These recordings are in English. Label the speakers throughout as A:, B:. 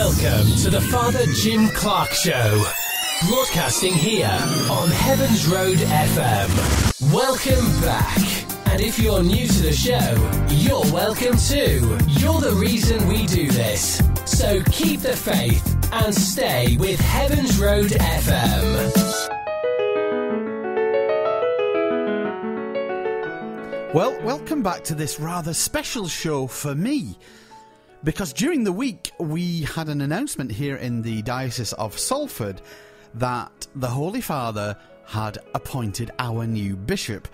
A: Welcome to the Father Jim Clark Show, broadcasting here on Heavens Road FM. Welcome back. And if you're new to the show, you're welcome too. You're the reason we do this. So keep the faith and stay with Heavens Road FM.
B: Well, welcome back to this rather special show for me, because during the week we had an announcement here in the Diocese of Salford that the Holy Father had appointed our new bishop,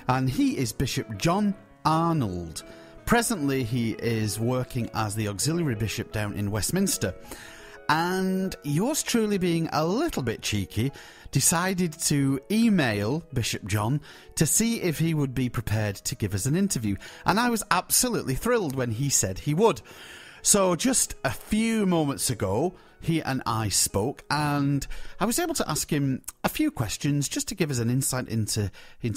B: and he is Bishop John Arnold. Presently he is working as the auxiliary bishop down in Westminster, and yours truly, being a little bit cheeky, decided to email Bishop John to see if he would be prepared to give us an interview. And I was absolutely thrilled when he said he would. So just a few moments ago, he and I spoke, and I was able to ask him a few questions just to give us an insight into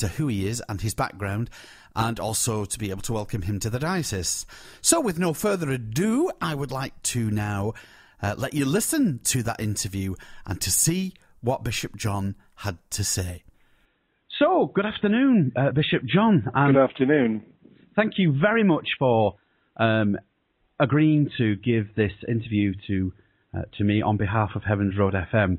B: who he is and his background, and also to be able to welcome him to the diocese. So with no further ado, I would like to now let you listen to that interview and to see what Bishop John had to say. So, good afternoon, Bishop John.
C: Good afternoon.
B: Thank you very much for agreeing to give this interview to me on behalf of Heavens Road FM.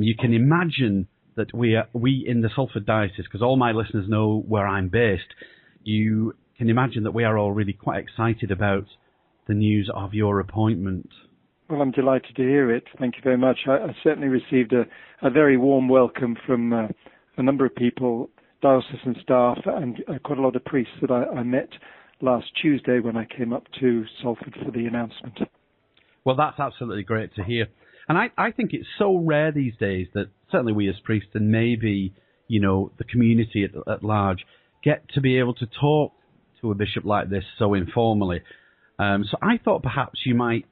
B: You can imagine that we in the Salford Diocese, because all my listeners know where I'm based, you can imagine that we are all really quite excited about the news of your appointment.
C: Well, I'm delighted to hear it. Thank you very much. I certainly received a very warm welcome from a number of people, diocesan staff, and quite a lot of priests that I met last Tuesday when I came up to Salford for the announcement.
B: Well, that's absolutely great to hear. And I think it's so rare these days that certainly we as priests, and maybe, the community at large, get to be able to talk to a bishop like this so informally. So I thought perhaps you might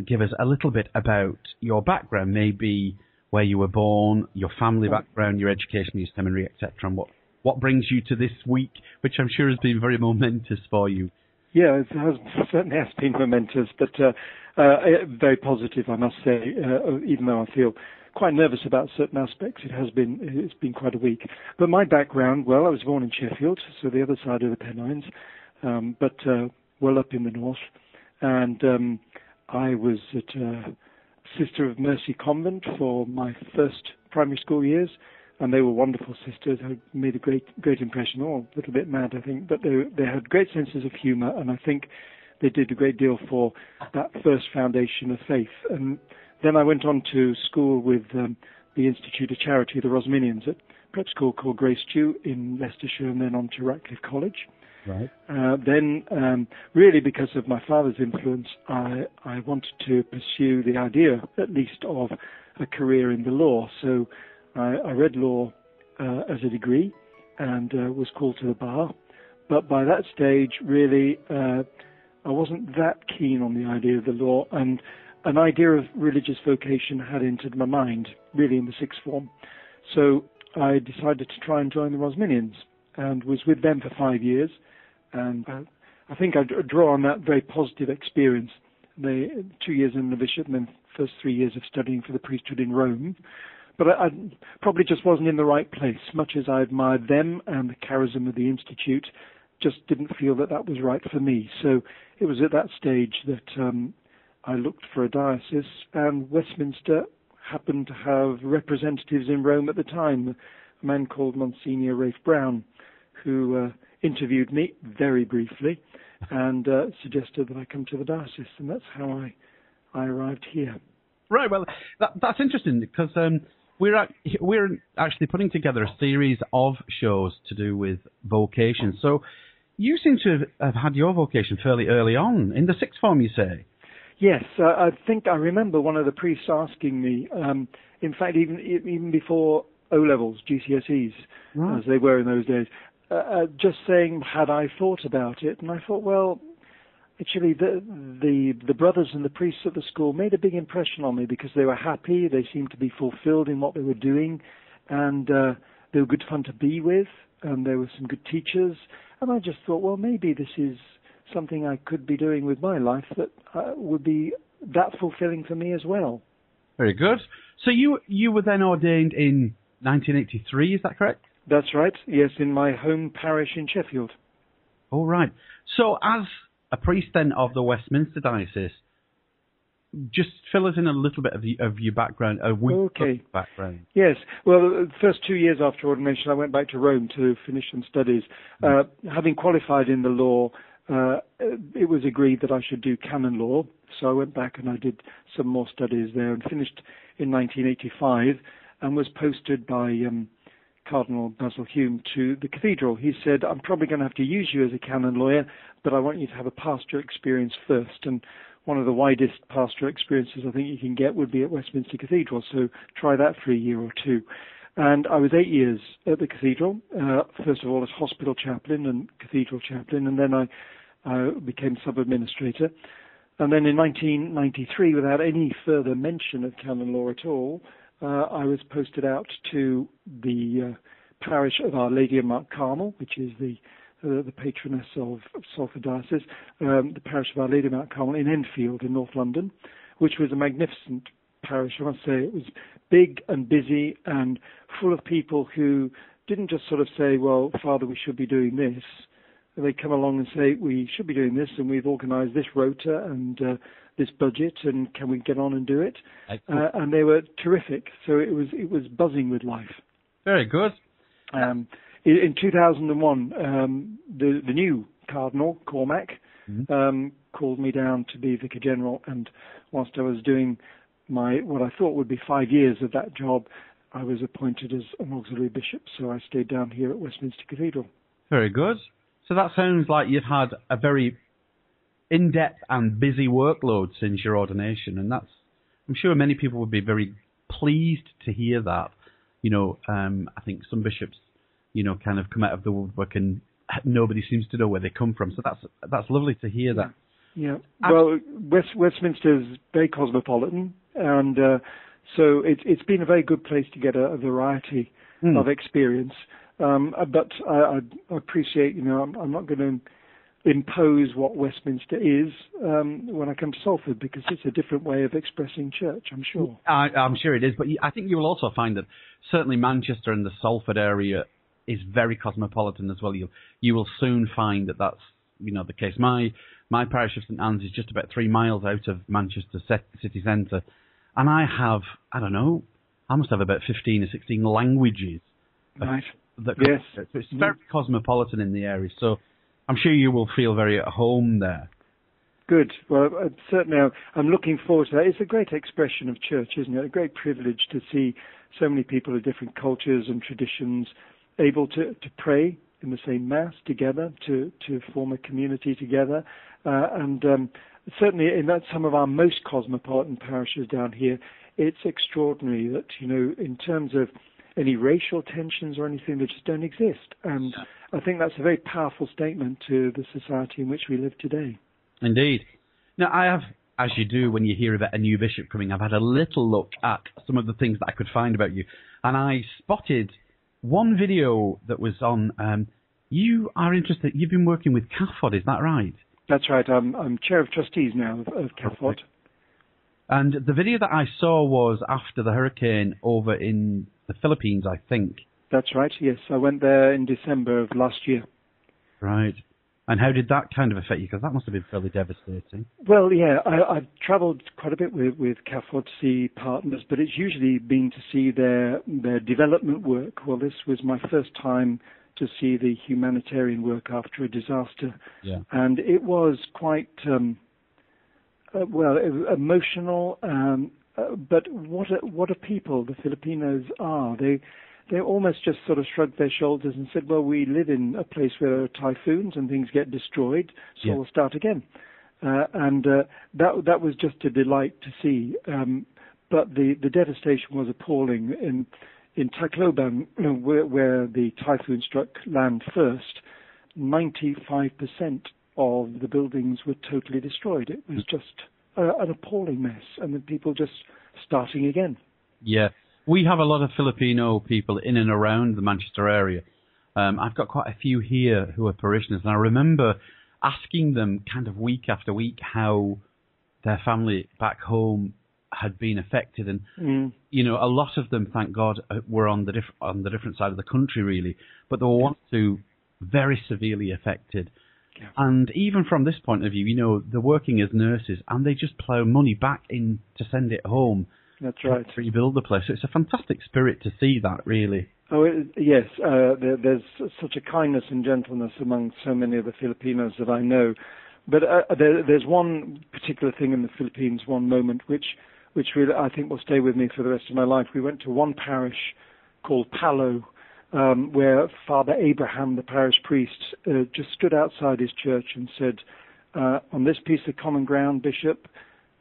B: give us a little bit about your background, maybe where you were born, your family background, your education, your seminary, etc., and what brings you to this week, which I'm sure has been very momentous for you.
C: Yeah, it certainly has been momentous, but very positive, I must say, even though I feel quite nervous about certain aspects. It's been quite a week. But my background, well, I was born in Sheffield, so the other side of the Pennines, but well up in the north, and I was at Sister of Mercy Convent for my first primary school years, and they were wonderful sisters who made a great impression. All a little bit mad, I think, but they had great senses of humour, and I think they did a great deal for that first foundation of faith. And then I went on to school with the Institute of Charity, the Rosminians, at prep school called Grace Dew in Leicestershire, and then on to Ratcliffe College.
B: Right.
C: Then, really because of my father's influence, I wanted to pursue the idea, at least, of a career in the law. So I read law as a degree and was called to the bar. But by that stage, really, I wasn't that keen on the idea of the law, and an idea of religious vocation had entered my mind, really, in the sixth form. So I decided to try and join the Rosminians, and was with them for 5 years. And I think I draw on that very positive experience. 2 years in the bishop, and then first 3 years of studying for the priesthood in Rome. But I probably just wasn't in the right place. Much as I admired them and the charism of the Institute, just didn't feel that was right for me. So it was at that stage that I looked for a diocese, and Westminster happened to have representatives in Rome at the time, a man called Monsignor Rafe Brown, who interviewed me very briefly and suggested that I come to the diocese, and that's how I arrived here.
B: Right, well, that's interesting, because we're actually putting together a series of shows to do with vocation. So you seem to have had your vocation fairly early on, in the sixth form, you say?
C: Yes, I think I remember one of the priests asking me, in fact, even before O-levels, GCSEs, right, as they were in those days, just saying, had I thought about it? And I thought, well, actually, the brothers and the priests at the school made a big impression on me because they were happy, they seemed to be fulfilled in what they were doing, and they were good fun to be with, and there were some good teachers. And I just thought, well, maybe this is something I could be doing with my life that would be that fulfilling for me as well.
B: Very good. So you were then ordained in 1983, is that correct?
C: That's right, yes, in my home parish in Sheffield.
B: All right. So as a priest then of the Westminster Diocese, just fill us in a little bit of your background, background.
C: Yes. Well, the first 2 years after ordination, I went back to Rome to finish some studies. Having qualified in the law, it was agreed that I should do canon law. So I went back and I did some more studies there and finished in 1985 and was posted by Cardinal Basil Hume to the cathedral. He said, I'm probably going to have to use you as a canon lawyer, but I want you to have a pastoral experience first. And one of the widest pastoral experiences I think you can get would be at Westminster Cathedral, so try that for a year or two. And I was 8 years at the cathedral, first of all as hospital chaplain and cathedral chaplain, and then I became sub-administrator. And then in 1993, without any further mention of canon law at all, I was posted out to the parish of Our Lady of Mount Carmel, which is the patroness of Salford Diocese, the parish of Our Lady of Mount Carmel in Enfield in North London, which was a magnificent parish. I must say it was big and busy and full of people who didn't just sort of say, well, Father, we should be doing this. They come along and say, we should be doing this, and we've organised this rota and this budget, and can we get on and do it? And they were terrific. So it was buzzing with life.
B: Very good.
C: In 2001, the new Cardinal, Cormac, called me down to be Vicar General, and whilst I was doing what I thought would be 5 years of that job, I was appointed as an auxiliary bishop, so I stayed down here at Westminster Cathedral.
B: Very good. So that sounds like you've had a very in-depth and busy workload since your ordination, and I'm sure many people would be very pleased to hear that. You know, I think some bishops, you know, kind of come out of the woodwork and nobody seems to know where they come from. So that's lovely to hear that.
C: Yeah. Well, Westminster is very cosmopolitan, and so it's been a very good place to get a variety of experience. But I appreciate, you know, I'm not going to impose what Westminster is when I come to Salford, because it's a different way of expressing church, I'm sure.
B: I'm sure it is, but I think you will also find that certainly Manchester and the Salford area is very cosmopolitan as well. You will soon find that that's, you know, the case. My parish of St Anne's is just about 3 miles out of Manchester city centre, and I must have about 15 or 16 languages.
C: Right.
B: Yes. So it's very cosmopolitan in the area, so I'm sure you will feel very at home there.
C: Good. Well, certainly I'm looking forward to that. It's a great expression of church, isn't it? A great privilege to see so many people of different cultures and traditions able to pray in the same Mass together, to form a community together. And certainly in some of our most cosmopolitan parishes down here, it's extraordinary that, you know, in terms of any racial tensions or anything, they just don't exist. And I think that's a very powerful statement to the society in which we live today.
B: Indeed. Now, I have, as you do when you hear about a new bishop coming, I've had a little look at some of the things that I could find about you. And I spotted one video that was on, you are interested, you've been working with CAFOD, is that right? That's
C: right. I'm chair of trustees now of CAFOD.
B: And the video that I saw was after the hurricane over in the Philippines, I think.
C: That's right, yes. I went there in December of last year.
B: Right. And how did that kind of affect you? Because that must have been fairly devastating.
C: Well, yeah, I've travelled quite a bit with CAFOD to see partners, but it's usually been to see their development work. Well, this was my first time to see the humanitarian work after a disaster.
B: Yeah.
C: And it was quite, emotional, but what a people the Filipinos are. They almost just sort of shrugged their shoulders and said, well, we live in a place where there are typhoons and things get destroyed, so we'll start again. That was just a delight to see. But the devastation was appalling. In Tacloban, where the typhoon struck land first, 95% of the buildings were totally destroyed. It was just an appalling mess, and the people just starting again.
B: Yeah. We have a lot of Filipino people in and around the Manchester area. I've got quite a few here who are parishioners, and I remember asking them kind of week after week how
D: their family back home had been affected, and a lot of them, thank God, were on the different side of the country, really. But there were one or two very severely affected. Yeah. And even from this point of view, they're working as nurses, and they just plough money back in to send it home.
C: That's right.
D: To rebuild the place. So it's a fantastic spirit to see that, really.
C: Oh, yes. There's such a kindness and gentleness among so many of the Filipinos that I know. But there's one particular thing in the Philippines, one moment, which really I think will stay with me for the rest of my life. We went to one parish called Palo, where Father Abraham, the parish priest, just stood outside his church and said, on this piece of common ground, Bishop,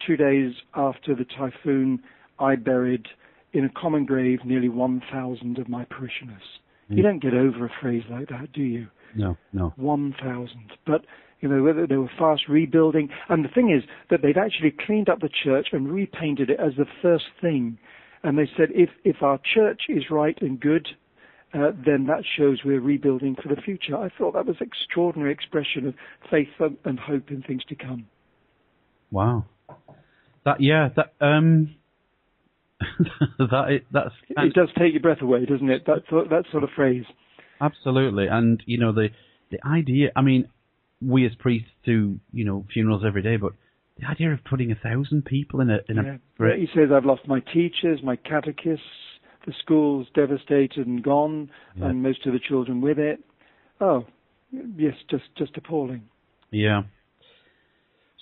C: 2 days after the typhoon, I buried in a common grave nearly 1,000 of my parishioners. You don't get over a phrase like that, do you?
D: No.
C: 1,000. But, they were fast rebuilding. And the thing is that they'd actually cleaned up the church and repainted it as the first thing. And they said, if our church is right and good, then that shows we're rebuilding for the future. I thought that was an extraordinary expression of faith and hope in things to come.
D: Wow.
C: It does take your breath away, doesn't it? That sort of phrase.
D: Absolutely, and the idea. I mean, we as priests do funerals every day, but the idea of putting 1,000 people in a.
C: He says, I've lost my teachers, my catechists, the school's devastated and gone, and most of the children with it. Oh, yes, just appalling.
D: Yeah.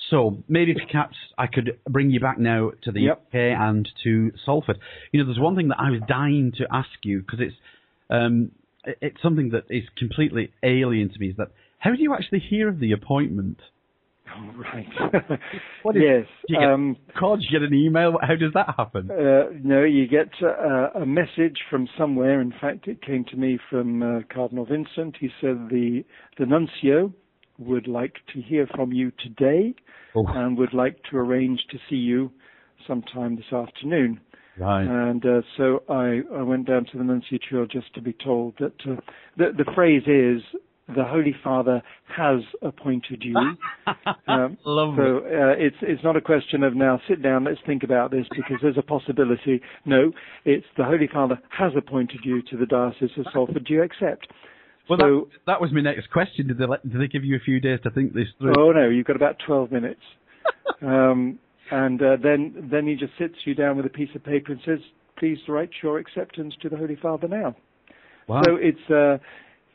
D: So maybe perhaps I could bring you back now to the UK and to Salford. There's one thing that I was dying to ask you, because it's something that is completely alien to me. Is that how do you actually hear of the appointment?
C: Oh, right.
D: Yes. Do you get an email? How does that happen?
C: No, you get a message from somewhere. In fact, it came to me from Cardinal Vincent. He said the nuncio would like to hear from you today and would like to arrange to see you sometime this afternoon.
D: Right.
C: And so I went down to the nunciature just to be told that the phrase is, the Holy Father has appointed you.
D: Lovely.
C: So it's not a question of now sit down, let's think about this because there's a possibility. No, it's the Holy Father has appointed you to the Diocese of Salford. Do you accept?
D: Well, so, that was my next question. Did they give you a few days to think this through?
C: Oh, no, you've got about 12 minutes. And then he just sits you down with a piece of paper and says, please write your acceptance to the Holy Father now.
D: Wow.
C: So it's,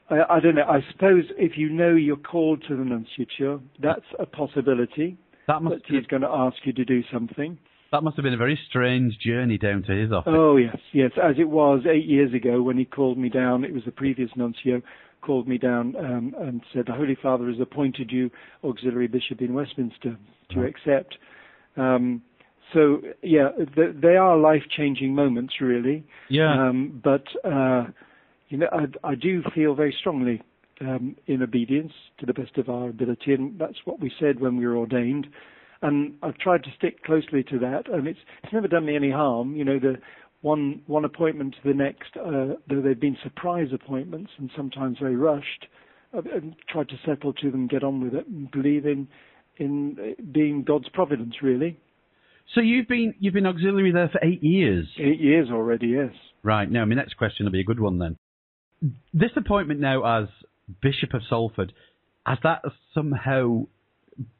C: I don't know, I suppose if you're called to the nunciature, that's a possibility that he's going to ask you to do something.
D: That must have been a very strange journey down to his office.
C: Oh, yes, as it was 8 years ago when he called me down. It was the previous nuncio called me down and said, the Holy Father has appointed you auxiliary bishop in Westminster. Do you accept? So, they are life-changing moments, really.
D: Yeah.
C: But, I do feel very strongly in obedience to the best of our ability, and that's what we said when we were ordained. And I've tried to stick closely to that, and it's never done me any harm. The one appointment to the next, though they've been surprise appointments and sometimes very rushed, I've tried to settle to them, get on with it, and believe in being God's providence, really.
D: So you've been auxiliary there for 8 years?
C: 8 years already, yes. Right.
D: Now, my next question will be a good one then. This appointment now as Bishop of Salford, has that somehow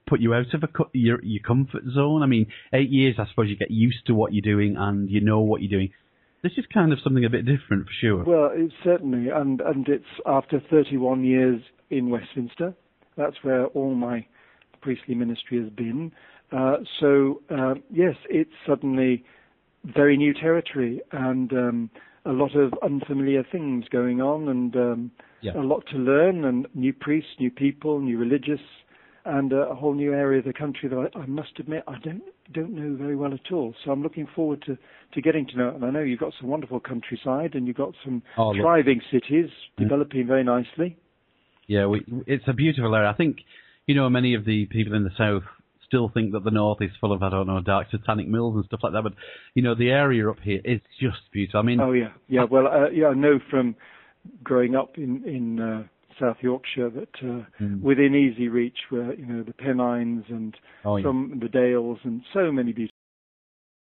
D: put you out of your comfort zone? I mean, 8 years, I suppose you get used to what you're doing and you know what you're doing. This is kind of something a bit different, for sure.
C: Well, it's certainly, and it's after 31 years in Westminster. That's where all my priestly ministry has been. Yes, it's suddenly very new territory and a lot of unfamiliar things going on and a lot to learn and new priests, new people, new religious, and a whole new area of the country that I must admit I don't know very well at all. So I'm looking forward to getting to know it. And I know you've got some wonderful countryside and you've got some thriving cities developing very nicely.
D: Yeah, it's a beautiful area. I think, many of the people in the south still think that the north is full of, dark satanic mills and stuff like that. But, the area up here is just beautiful. I mean...
C: Oh, yeah. Yeah, well, I know from growing up in South Yorkshire that within easy reach were, the Pennines and from the Dales and so many beautiful